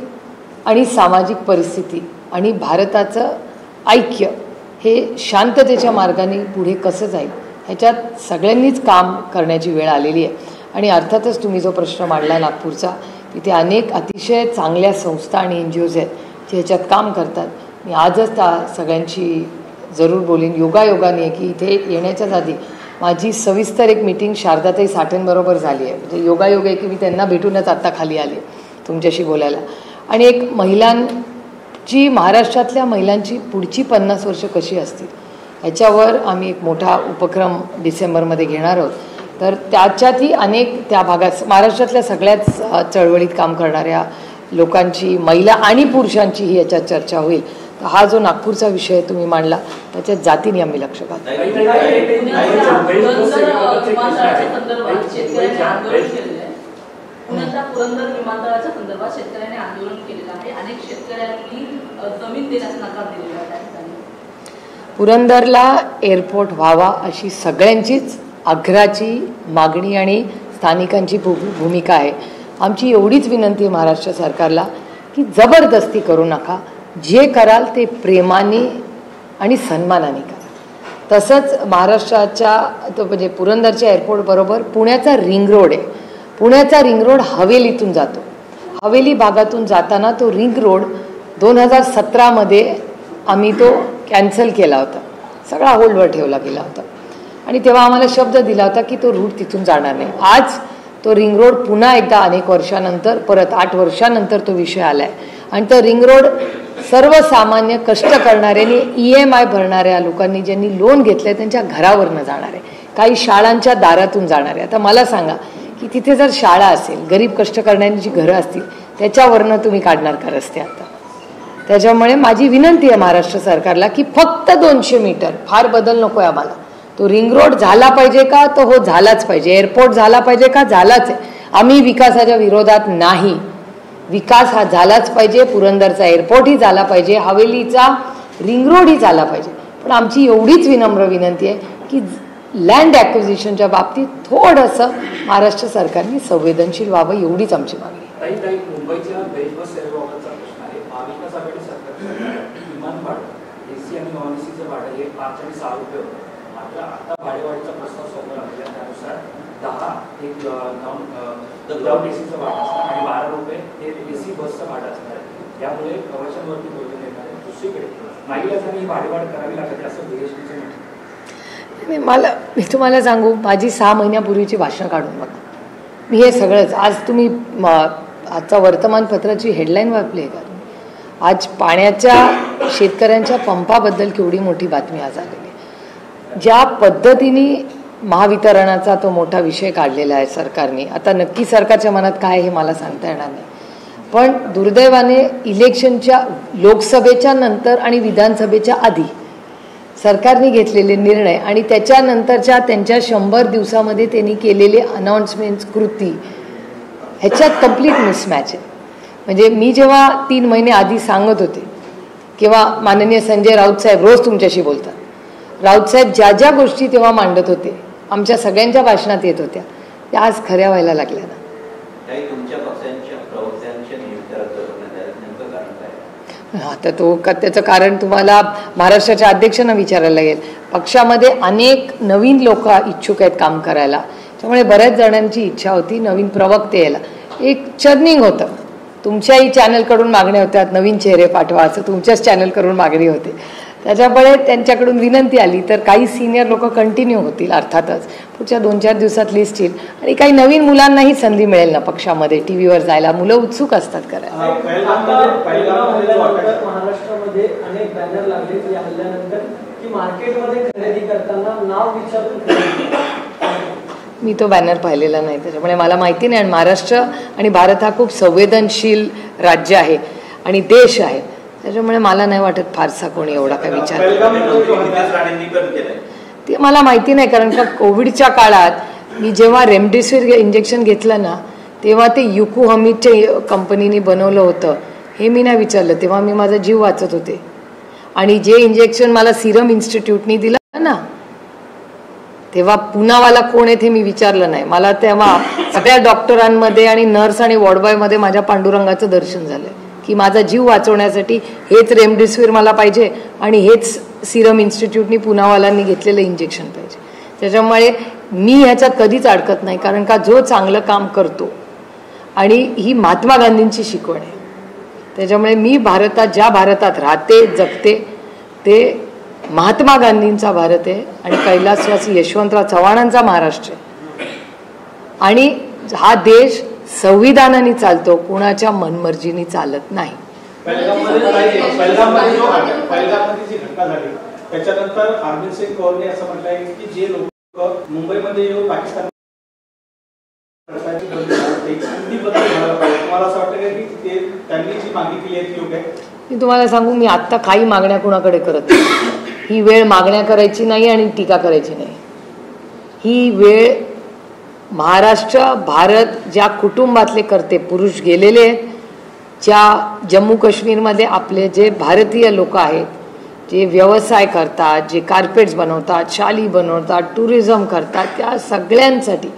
आणि सामाजिक परिस्थिती आणि भारताचं ऐक्य हे शांततेच्या मार्गाने पुढे कसं जाईल ह्याच्यात सगळ्यांनीच काम करण्याची वेळ आलेली आहे. आणि अर्थातच तुम्ही जो प्रश्न मांडला नागपूरचा, तिथे अनेक अतिशय चांगल्या संस्था आणि NGOs आहेत जे ह्याच्यात काम करतात. मी आजच त्या सगळ्यांची जरूर बोलीन. योगायोगाने की इथे येण्याच्याच आधी माझी सविस्तर एक मीटिंग शारदाताई साठेंबरोबर झाली आहे. म्हणजे योगायोग आहे की मी त्यांना भेटूनच आत्ता खाली आले तुमच्याशी बोलायला. आणि एक महिलांची, महाराष्ट्रातल्या महिलांची पुढची 50 वर्ष कशी असतील ह्याच्यावर आम्ही एक मोठा उपक्रम डिसेंबरमध्ये घेणार आहोत. तर त्याच्यातही अनेक त्या भागात महाराष्ट्रातल्या सगळ्याच चळवळीत काम करणाऱ्या लोकांची, महिला आणि पुरुषांचीही याच्यात चर्चा होईल. तर हा जो नागपूरचा विषय तुम्ही मांडला त्याच्यात जातीने आम्ही लक्ष घालतो. पुण्याच्या पुरंदर विमानतळाच्या संदर्भात शेतकऱ्यांनी आंदोलन केलेलं आहे. अनेक शेतकऱ्यांनी जमीन देण्यास नकार दिलेला आहे. पुरंदरला एअरपोर्ट व्हावा अशी सगळ्यांचीच आग्रहाची मागणी आणि स्थानिकांची भूमिका आहे. आमची एवढीच विनंती आहे महाराष्ट्र सरकारला की जबरदस्ती करू नका. जे कराल ते प्रेमाने आणि सन्मानाने करा. तसंच महाराष्ट्राच्या म्हणजे पुरंदरच्या एअरपोर्टबरोबर पुण्याचा रिंग रोड आहे. पुण्याचा रिंग रोड हवेलीतून जातो. हवेली भागातून जाताना तो रिंग रोड 2017मध्ये आम्ही तो कॅन्सल केला होता. सगळा होल्डवर ठेवला गेला होता. आणि तेव्हा आम्हाला शब्द दिला होता की तो रूट तिथून जाणार नाही. आज तो रिंग रोड पुन्हा एकदा अनेक वर्षानंतर, परत 8 वर्षानंतर तो विषय आला आहे. आणि तो रिंग रोड सर्वसामान्य कष्ट करणाऱ्यांनी, EMI भरणाऱ्या लोकांनी, ज्यांनी लोन घेतलं आहे त्यांच्या घरावरनं जाणार आहे. काही शाळांच्या दारातून जाणार आहे. आता मला सांगा की तिथे जर शाळा असेल, गरीब कष्ट करणाऱ्यांची घरं असतील, त्याच्यावरनं तुम्ही काढणार का रस्ते आता? त्याच्यामुळे माझी विनंती आहे महाराष्ट्र सरकारला की फक्त 200 मीटर, फार बदल नको आहे आम्हाला. तो रिंग रोड झाला पाहिजे का? तो हो झालाच पाहिजे. एअरपोर्ट झाला पाहिजे का? झालाच आहे. आम्ही विकासाच्या विरोधात नाही. विकास हा झालाच पाहिजे. पुरंदरचा एअरपोर्टही झाला पाहिजे. हवेलीचा रिंग रोडही झाला पाहिजे. पण आमची एवढीच विनम्र विनंती आहे की लँड ॲक्विजिशनच्या बाबतीत थोडंसं महाराष्ट्र सरकारने संवेदनशील व्हावं, एवढीच आमची मागणी आहे. मुंबईच्या बेस्ट सेवेबाबतचा प्रश्न आहे. महाविकास आघाडी सरकार विमान भाडं AC आणि non-ACचं भाडं हे 5 आणि 6 रुपये होतं. मात्र आता भाडेवाढीचा प्रस्ताव समोर आलेला त्यानुसार 10 एक विदाउट ACचं भाडं असणार आणि 12 रुपये हे AC बसचं भाडं असणार आहे. यामुळे प्रवाशांवरती बोलून येणार आहे. दुसरीकडे नाईलाजाने ही भाडेवाढ करावी लागते असं BHPचं म्हणतं. मी तुम्हाला सांगू, माझी 6 महिन्यापूर्वीची भाषणं काढून बघा. मी हे सगळंच आज तुम्ही आजचा वर्तमानपत्राची हेडलाईन वाचली आहे का? आज पाण्याच्या शेतकऱ्यांच्या पंपाबद्दल केवढी मोठी बातमी आज आलेली आहे. ज्या पद्धतीने महावितरणाचा तो मोठा विषय काढलेला आहे सरकारने, आता नक्की सरकारच्या मनात काय हे मला सांगता येणार नाही. पण दुर्दैवाने इलेक्शनच्या, लोकसभेच्या नंतर आणि विधानसभेच्या आधी सरकारने घेतलेले निर्णय आणि त्याच्यानंतरच्या त्यांच्या 100 दिवसामध्ये त्यांनी केलेले अनाऊन्समेंट्स, कृती, ह्याच्यात कंप्लीट मिसमॅच आहे. म्हणजे मी जेव्हा 3 महिने आधी सांगत होते किंवा माननीय संजय राऊत साहेब रोज तुमच्याशी बोलतात, राऊत साहेब ज्या ज्या गोष्टी तेव्हा मांडत होते आमच्या सगळ्यांच्या भाषणात येत होत्या त्या आज खऱ्या व्हायला लागल्या ना. काही तुमच्या पक्षांच्या प्रवक्त्यांच्या नियुक्त्या रद्द करण्यात आल्या, नेमकं कारण काय? आता त्याचं कारण तुम्हाला महाराष्ट्राच्या अध्यक्षांना विचारायला लागेल. पक्षामध्ये अनेक नवीन लोक इच्छुक आहेत काम करायला, त्यामुळे बऱ्याच जणांची इच्छा होती नवीन प्रवक्ते यायला. एक चर्निंग होतं, तुमच्याही चॅनलकडून मागण्या होत्या नवीन चेहरे पाठवा असं तुमच्याच चॅनलकडून मागणी होते. त्याच्यामुळे त्यांच्याकडून विनंती आली तर काही सिनियर लोक कंटिन्यू होतील अर्थातच, पुढच्या 2-4 दिवसात लिस्ट येईल आणि काही नवीन मुलांनाही संधी मिळेल ना पक्षामध्ये टीव्हीवर जायला. मुलं उत्सुक असतात करायला. महाराष्ट्रामध्ये अनेक बॅनर लागले या हल्ल्यानंतर की मार्केटमध्ये खरेदी करताना नाव विचारून. मी तो बॅनर पाहिलेला नाही त्याच्यामुळे मला माहिती नाही. आणि महाराष्ट्र आणि भारत हा खूप संवेदनशील राज्य आहे आणि देश आहे, त्याच्यामुळे मला नाही वाटत फारसा कोणी एवढा काय विचार. ते मला माहिती नाही, कारण का कोविडच्या काळात मी जेव्हा रेमडेसिवीर इंजेक्शन घेतलं ना तेव्हा ते युकू हमीदच्या कंपनीने बनवलं होतं हे मी नाही विचारलं, तेव्हा मी माझा जीव वाचत होते. आणि जे इंजेक्शन मला सिरम इन्स्टिट्यूटनी दिलं ना तेव्हा पुनावाला कोण आहे ते मी विचारलं नाही. मला तेव्हा सगळ्या डॉक्टरांमध्ये आणि नर्स आणि वॉर्डबॉयमध्ये माझ्या पांडुरंगाचं दर्शन झालं की माझा जीव वाचवण्यासाठी हेच रेमडेसिवीर मला पाहिजे आणि हेच सिरम इन्स्टिट्यूटनी पुनावालांनी घेतलेलं इंजेक्शन पाहिजे. त्याच्यामुळे मी ह्याच्यात कधीच अडकत नाही, कारण का जो चांगलं काम करतो आणि ही महात्मा गांधींची शिकवण आहे. त्याच्यामुळे मी ज्या भारतात राहते जगते ते महात्मा गांधींचा भारत आहे आणि कैलासवासी यशवंतराव चव्हाणांचा महाराष्ट्र आहे. आणि हा देश संविधानाने चालतो, कुणाच्या मनमर्जीने चालत नाही. पहलगाममध्ये जी घटना झाली त्याच्यानंतर हरमीत सिंग कौरने असं म्हटलंय की जे लोक मुंबईमध्ये येऊन पाकिस्तान तुम्हाला असं वाटतं की ते त्यांनी जी मागणी केली आहे ती योग्य आहे? मी तुम्हाला सांगू, मी आत्ता काही मागण्या कुणाकडे करत नाही. ही वेळ मागण्या करायची नाही आणि टीका करायची नाही. ही वेळ महाराष्ट्र भारत ज्या कुटुंबातले करते पुरुष गेलेले आहेत, ज्या जम्मू काश्मीरमध्ये आपले जे भारतीय लोक आहेत जे व्यवसाय करतात, जे कार्पेट्स बनवतात, शाली बनवतात, टुरिझम करतात, त्या सगळ्यांसाठी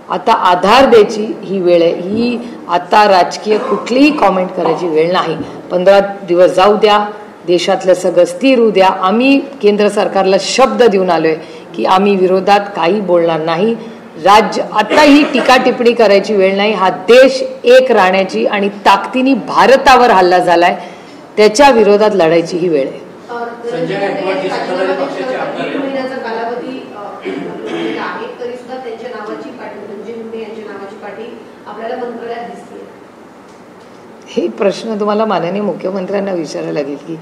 आता आधार द्यायची ही वेळ आहे. ही आता राजकीय कुठलीही कॉमेंट करायची वेळ नाही. 15 दिवस जाऊ द्या, देशातलं सगळं स्थिर होऊ द्या. आम्ही केंद्र सरकारला शब्द देऊन आलोय की आम्ही विरोधात काही बोलणार नाही. आता ही टीका टिप्पणी करायची वेळ नाही. हा देश एक राहण्याची आणि ताकदीने भारतावर हल्ला झालाय त्याच्या विरोधात लढायची ही वेळ आहे. संजय गायकवाड जी सत्ताधारी पक्षाचे आमदार आहेत, महिन्याचा कालावधी आहे तरी सुद्धा त्यांच्या नावाची पाठी म्हणजे मुंडे यांच्या नावाची पाठी आपल्याला मंत्रालयात दिसते. हे प्रश्न तुम्हाला माननीय मुख्यमंत्र्यांना विचारायला लागेल की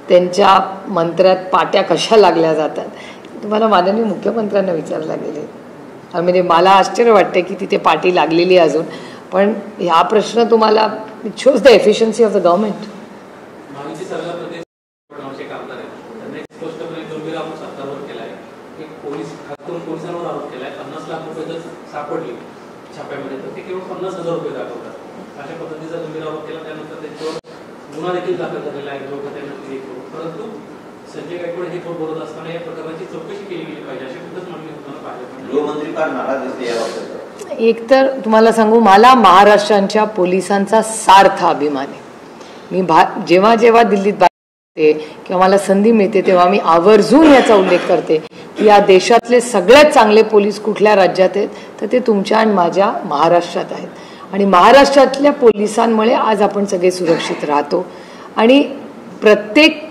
त्यांच्या मंत्र्यात पाट्या कशा लागल्या जातात, तुम्हाला माननीय मुख्यमंत्र्यांना विचारायला लागेल. म्हणजे मला आश्चर्य वाटते की तिथे पाटी लागलेली आहे अजून, पण हा प्रश्न तुम्हाला it shows the efficiency of the government. माहिती सरकार प्रदेश आमदार आहेत, त्यांनी स्पष्टपणे गंभीर आरोप सरकारवर केला आहे की पोलिसांवर आरोप केला आहे. 50 लाख रुपये जर सापडले छाप्यामध्ये तर ते केवळ 50,000 रुपये दाखवतात. अशा पद्धतीचा गंभीर आरोप केला. त्यानंतर त्यांच्यावर गुन्हा देखील दाखल झालेला आहे. परंतु संजय गायकवाड हे बोलत असताना या प्रकरणाची चौकशी केली गेली पाहिजे अशी कुठंच मागणी होताना पाहिजे. गृहमंत्री फार नाराज दिसते या बाबतीत. एक तर तुम्हाला सांगू, मला महाराष्ट्राच्या पोलिसांचा सार्थ अभिमान आहे. मी जेव्हा जेव्हा दिल्लीत बाहेर किंवा मला संधी मिळते तेव्हा मी आवर्जून याचा उल्लेख करते की या देशातले सगळ्यात चांगले पोलीस कुठल्या राज्यात आहेत तर ते तुमच्या आणि माझ्या महाराष्ट्रात आहेत. आणि महाराष्ट्रातल्या पोलिसांमुळे आज आपण सगळे सुरक्षित राहतो. आणि प्रत्येक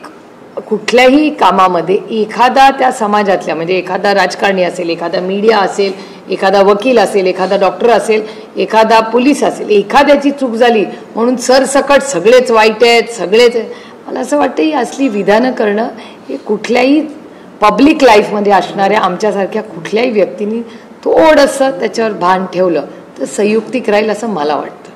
कुठल्याही कामामध्ये एखादा त्या समाजातल्या म्हणजे एखादा राजकारणी असेल, एखादा मीडिया असेल, एखादा वकील असेल, एखादा डॉक्टर असेल, एखादा पोलीस असेल, एखाद्याची चूक झाली म्हणून सरसकट सगळेच वाईट आहेत, सगळेच. मला असं वाटतं ही असली विधानं करणं हे कुठल्याही पब्लिक लाईफमध्ये असणाऱ्या आमच्यासारख्या कुठल्याही व्यक्तींनी थोडंसं त्याच्यावर भान ठेवलं तर संयुक्तिक राहील असं मला वाटतं.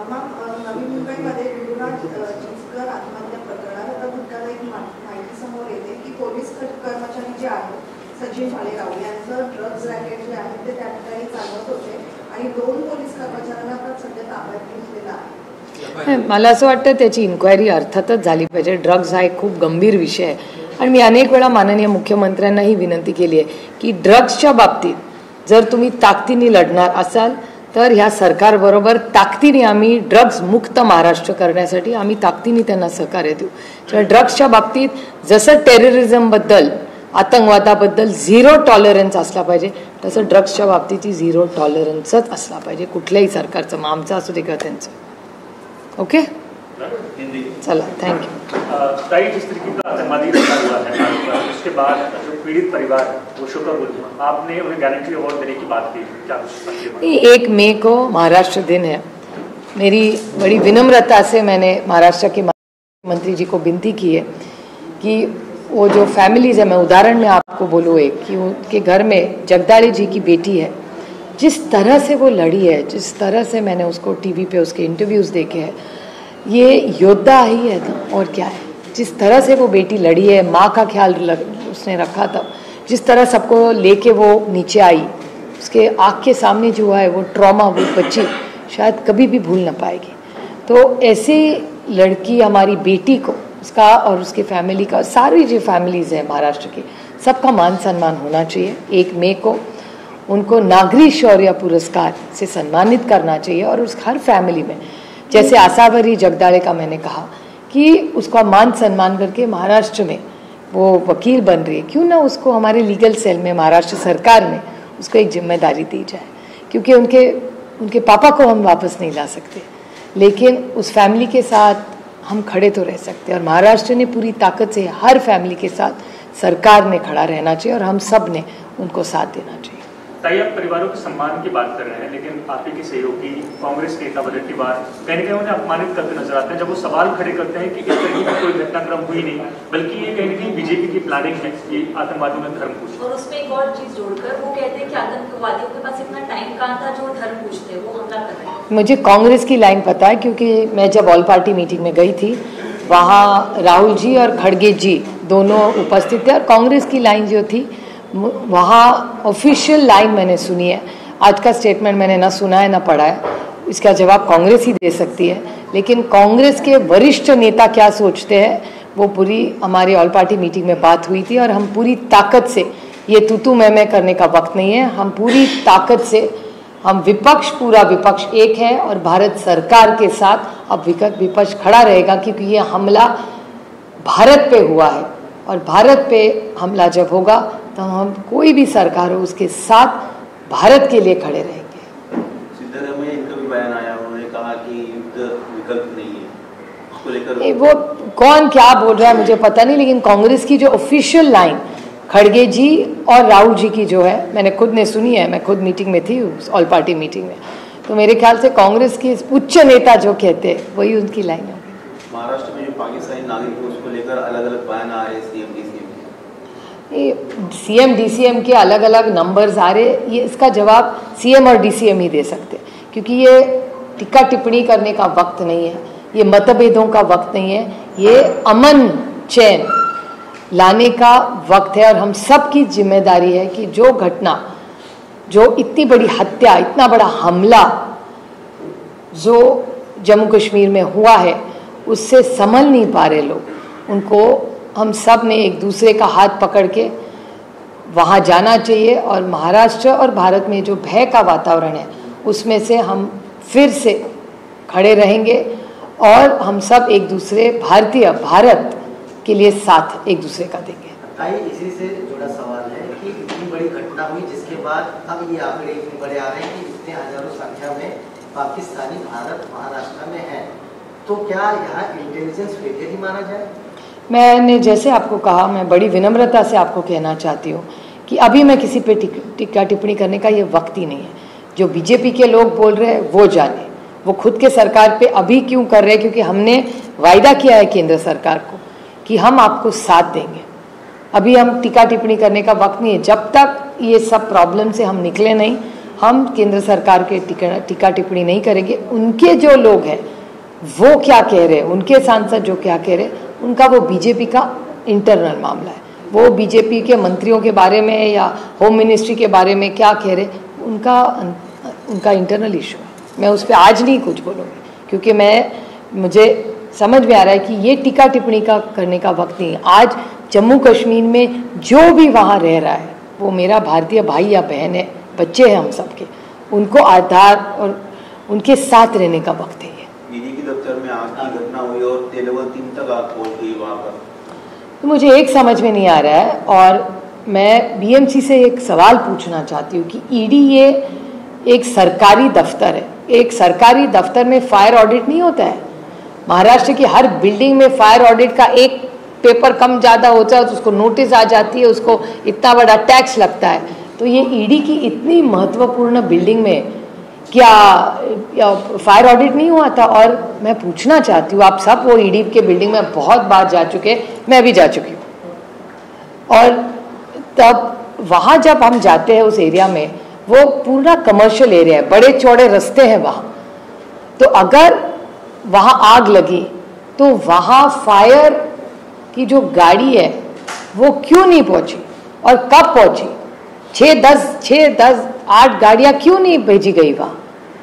नवी मुंबईमध्ये गुरुनाथ चिंचकर आत्महत्या प्रकरणात आता धक्कादायक माहिती समोर येते की पोलीस कर्मचारी जे आहेत सचिन भालेराव यांचं ड्रग्ज रॅकेट जे आहे ते त्या ठिकाणी चालवत होते आणि 2 पोलीस कर्मचाऱ्यांना आता सध्या ताब्यात घेतलेला आहे. मला असं वाटतं त्याची इन्क्वायरी अर्थातच झाली पाहिजे. ड्रग्ज हा एक खूप गंभीर विषय आहे आणि मी अनेक वेळा माननीय मुख्यमंत्र्यांनाही विनंती केली आहे की ड्रग्सच्या बाबतीत जर तुम्ही ताकदीने लढणार असाल तर ह्या सरकारबरोबर ताकदीने आम्ही ड्रग्ज मुक्त महाराष्ट्र करण्यासाठी आम्ही ताकदीने त्यांना सहकार्य देऊ. तर ड्रग्सच्या बाबतीत जसं टेररिझमबद्दल आतंकवादाबद्दल 0 टॉलरन्स असला पाहिजे तसं ड्रग्सच्या बाबतीतही 0 टॉलरन्सच असला पाहिजे कुठल्याही सरकारचं, मग आमचं असू दे किंवा त्यांचं. ओके, चला, थैंक यू. ताई, जिस तरीके का आतंकवादी हमला हुआ है उसके बाद जो पीड़ित परिवार वो शोकाकुल हुआ, आपने उन्हें गारंटी अवार्ड देने की बात की, क्या 1 मई को महाराष्ट्र दिन है. मेरी बड़ी विनम्रता से मैंने महाराष्ट्र के मंत्री जी को विनती की है कि वो जो फैमिलीज है, मैं उदाहरण में आपको बोलूँ एक कि उनके घर में जगदाळे जी की बेटी है, जिस तरह से वो लड़ी है, जिस तरह से मैंने उसको टीवी पे उसके इंटरव्यूज़ देखे हैं, ये योद्धा ही है ना, और क्या है. जिस तरह से वो बेटी लड़ी है, माँ का ख्याल उसने रखा था, जिस तरह सबको लेके वो नीचे आई, उसके आँख के सामने जो हुआ है वो ट्रॉमा, वो बच्ची शायद कभी भी भूल ना पाएगी. तो ऐसी लड़की हमारी बेटी को, उसका और उसके फैमिली का, सारी जो फैमिलीज़ हैं महाराष्ट्र की, सबका मान सम्मान होना चाहिए. 1 मई को उनको नागरी शौर्य पुरस्कार से सम्मानित करना चाहिए और उस हर फैमिली में, जैसे आसावरी जगदाळे का मैंने कहा कि उसका मान सम्मान करके महाराष्ट्र में वो वकील बन रही है, क्यों ना उसको हमारे लीगल सेल में महाराष्ट्र सरकार में उसको एक जिम्मेदारी दी जाए. क्योंकि उनके पापा को हम वापस नहीं ला सकते, लेकिन उस फैमिली के साथ हम खड़े तो रह सकते हैं. और महाराष्ट्र ने पूरी ताकत से हर फैमिली के साथ सरकार ने खड़ा रहना चाहिए और हम सब ने उनको साथ देना चाहिए. ताई, आप परिवारों के सम्मान की बात कर रहे हैं, लेकिन आप ही के सहयोगी कांग्रेस नेता बजट की बात कहीं ना कहीं उन्हें अपमानित करते नजर आते हैं जब वो सवाल खड़े करते हैं कि इस तरह की कोई घटनाक्रम हुई नहीं, बल्कि ये कहीं ना कहीं बीजेपी की प्लानिंग है कि आतंकवादियों ने धर्म पूछा. और उसमें एक और चीज जोड़कर वो कहते हैं कि आतंकवादियों के पास इतना टाइम कहाँ था जो धर्म पूछते, वो हमला कर रहे हैं. मुझे कांग्रेस की लाइन पता है, क्योंकि मैं जब ऑल पार्टी मीटिंग में गई थी वहाँ राहुल जी और खड़गे जी दोनों उपस्थित थे और कांग्रेस की लाइन जो थी वहाँ ऑफिशियल लाइन मैंने सुनी है. आज का स्टेटमेंट मैंने ना सुना है ना पढ़ा है, इसका जवाब कांग्रेस ही दे सकती है. लेकिन कांग्रेस के वरिष्ठ नेता क्या सोचते हैं वो पूरी हमारी ऑल पार्टी मीटिंग में बात हुई थी और हम पूरी ताकत से, ये तू मैं करने का वक्त नहीं है, हम पूरी ताकत से, हम विपक्ष, पूरा विपक्ष एक है और भारत सरकार के साथ अब विपक्ष खड़ा रहेगा, क्योंकि ये हमला भारत पे हुआ है और भारत पे हमला जब होगा तो हम कोई भी सरकार हो उसके साथ भारत के लिए खड़े रहेंगे. सिद्धरामैया, इनका भी बयान आया, उन्होंने कहा कि युद्ध विकल्प नहीं है, उसको लेकर वो कौन क्या बोल रहा है मुझे पता नहीं, लेकिन कांग्रेस की जो ऑफिशियल लाइन खड़गे जी और राहुल जी की जो है, मैंने खुद ने सुनी है, मैं खुद मीटिंग में थी, ऑल पार्टी मीटिंग में, तो मेरे ख्याल से कांग्रेस की उच्च नेता जो कहते हैं वही उनकी लाइन होगी. महाराष्ट्र में जो पाकिस्तानी नागरिक है उसको लेकर अलग अलग बयान आ रहे हैं सीएम डीसीएम के अलग अलग नंबर्स आ रहे, ये इसका जवाब सीएम और डीसीएम ही दे सकते हैं, क्योंकि ये टिक्का टिप्पणी करने का वक्त नहीं है, ये मतभेदों का वक्त नहीं है, ये अमन चैन लाने का वक्त है. और हम सब की जिम्मेदारी है कि जो घटना, जो इतनी बड़ी हत्या, इतना बड़ा हमला जो जम्मू कश्मीर में हुआ है, उससे संभल नहीं पा रहे लोग, उनको हम सब ने एक दूसरे का हाथ पकड़ के वहाँ जाना चाहिए. और महाराष्ट्र और भारत में जो भय का वातावरण है उसमें से हम फिर से खड़े रहेंगे और हम सब एक दूसरे भारत के लिए साथ एक दूसरे का देंगे. ताई, इसी से जुड़ा सवाल है कि इतनी बड़ी घटना हुई जिसके बाद अब ये आंकड़े इतने बड़े आ रहे हैं कि इतने हजारों संख्या में पाकिस्तानी भारत महाराष्ट्र में है, तो क्या यहाँ इंटेलिजेंस फेलियर ही माना जाए? मैंने जैसे आपको कहा, मैं बड़ी विनम्रता से आपको कहना चाहती हूँ कि अभी मैं किसी पे टिक्का टिप्पणी करने का ये वक्त ही नहीं है. जो बीजेपी के लोग बोल रहे हैं वो जाने, वो खुद के सरकार पे अभी क्यों कर रहे हैं, क्योंकि हमने वायदा किया है केंद्र सरकार को कि हम आपको साथ देंगे. अभी हम टिक्का टिप्पणी करने का वक्त नहीं है. जब तक ये सब प्रॉब्लम से हम निकले नहीं, हम केंद्र सरकार के टिक्का टिप्पणी नहीं करेंगे. उनके जो लोग हैं वो क्या कह रहे हैं, उनके सांसद जो क्या कह रहे हैं, उनका वो बीजेपी का इंटरनल मामला है. वो बीजेपी के मंत्रियों के बारे में या होम मिनिस्ट्री के बारे में क्या कह रहे, उनका इंटरनल इशू है. मैं उस पर आज नहीं कुछ बोलूँगी, क्योंकि मुझे समझ में आ रहा है कि ये टीका टिप्पणी का करने का वक्त नहीं है। आज जम्मू कश्मीर में जो भी वहाँ रह रहा है वो मेरा भारतीय भाई या बहन है, बच्चे हैं हम सबके, उनको आधार और उनके साथ रहने का वक्त है। ईडी के दफ्तर में आग की घटना हुई और लेवल 3 तक आग पहुंच गई वहाँ पर। तो मुझे एक समझ में नहीं आ रहा है और मैं बीएमसी से एक सवाल पूछना चाहती हूँ कि ईडी ये एक सरकारी दफ्तर है, एक सरकारी दफ्तर में फायर ऑडिट नहीं होता है। महाराष्ट्र की हर बिल्डिंग में फायर ऑडिट का एक पेपर कम ज़्यादा होता है तो उसको नोटिस आ जाती है, उसको इतना बड़ा टैक्स लगता है। तो ये ईडी की इतनी महत्वपूर्ण बिल्डिंग में क्या फायर ऑडिट नहीं हुआ था? और मैं पूछना चाहती हूँ, आप सब वो ईडी के बिल्डिंग में बहुत बार जा चुके, मैं भी जा चुकी हूँ, और तब वहाँ जब हम जाते हैं उस एरिया में, वो पूरा कमर्शियल एरिया है, बड़े चौड़े रास्ते हैं वहाँ। तो अगर वहाँ आग लगी तो वहाँ फायर की जो गाड़ी है वो क्यों नहीं पहुँची और कब पहुँची? 8 गाड़ियाँ क्यों नहीं भेजी गई वहाँ?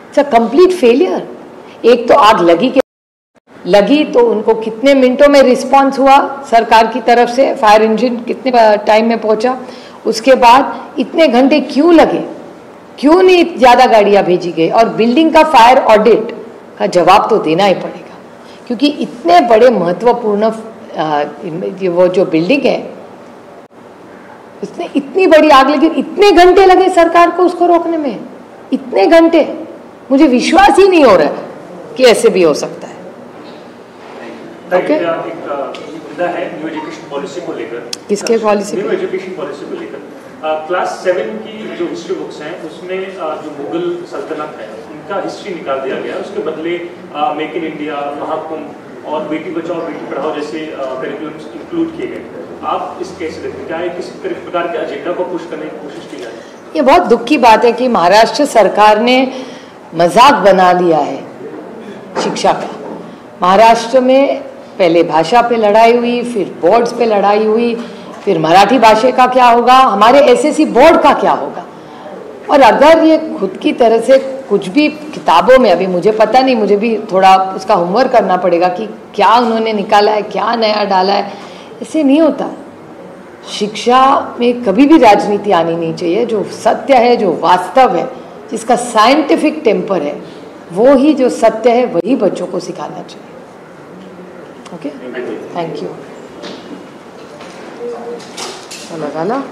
It's a complete failure. एक तो आग लगी तो उनको कितने मिनटों में रिस्पांस हुआ सरकार की तरफ से, फायर इंजन कितने टाइम में पहुंचा? उसके बाद इतने घंटे क्यों लगे? क्यों नहीं ज़्यादा गाड़ियाँ भेजी गई? और बिल्डिंग का फायर ऑडिट का जवाब तो देना ही पड़ेगा, क्योंकि इतने बड़े महत्वपूर्ण वो जो बिल्डिंग है उसने इतनी बड़ी आग लगी, इतने घंटे लगे सरकार को उसको रोकने में, इतने घंटे। मुझे विश्वास ही नहीं हो रहा है कि ऐसे भी हो सकता है। ओके, एक मुद्दा है न्यू एजुकेशन पॉलिसी को लेकर। किसके पॉलिसी? न्यू एजुकेशन पॉलिसी को लेकर क्लास 7 की जो हिस्ट्री बुक्स हैं उसमें जो मुगल सल्तनत है उनका हिस्ट्री निकाल दिया गया, उसके बदले मेक इन इंडिया, महाकुंभ और बेटी बचाओ बेटी पढ़ाओ जैसे करिकुलम्स इंक्लूड किए गए। आप इस कैसे देखते हैं? क्या किसी प्रकार के एजेंडा को पुश करने की कोशिश की जा रही है? ये बहुत दुख की बात है कि महाराष्ट्र सरकार ने मजाक बना लिया है शिक्षा का। महाराष्ट्र में पहले भाषा पे लड़ाई हुई, फिर बोर्ड्स पे लड़ाई हुई, फिर मराठी भाषा का क्या होगा, हमारे एसएससी बोर्ड का क्या होगा। और अगर ये खुद की तरह से कुछ भी किताबों में, अभी मुझे पता नहीं, मुझे भी थोड़ा उसका होमवर्क करना पड़ेगा कि क्या उन्होंने निकाला है, क्या नया डाला है। ऐसे नहीं होता। शिक्षा में कभी भी राजनीति आनी नहीं चाहिए। जो सत्य है, जो वास्तव है, जिसका साइंटिफिक टेम्पर है, वो ही जो सत्य है वही बच्चों को सिखाना चाहिए। Okay, thank you. लगा ला।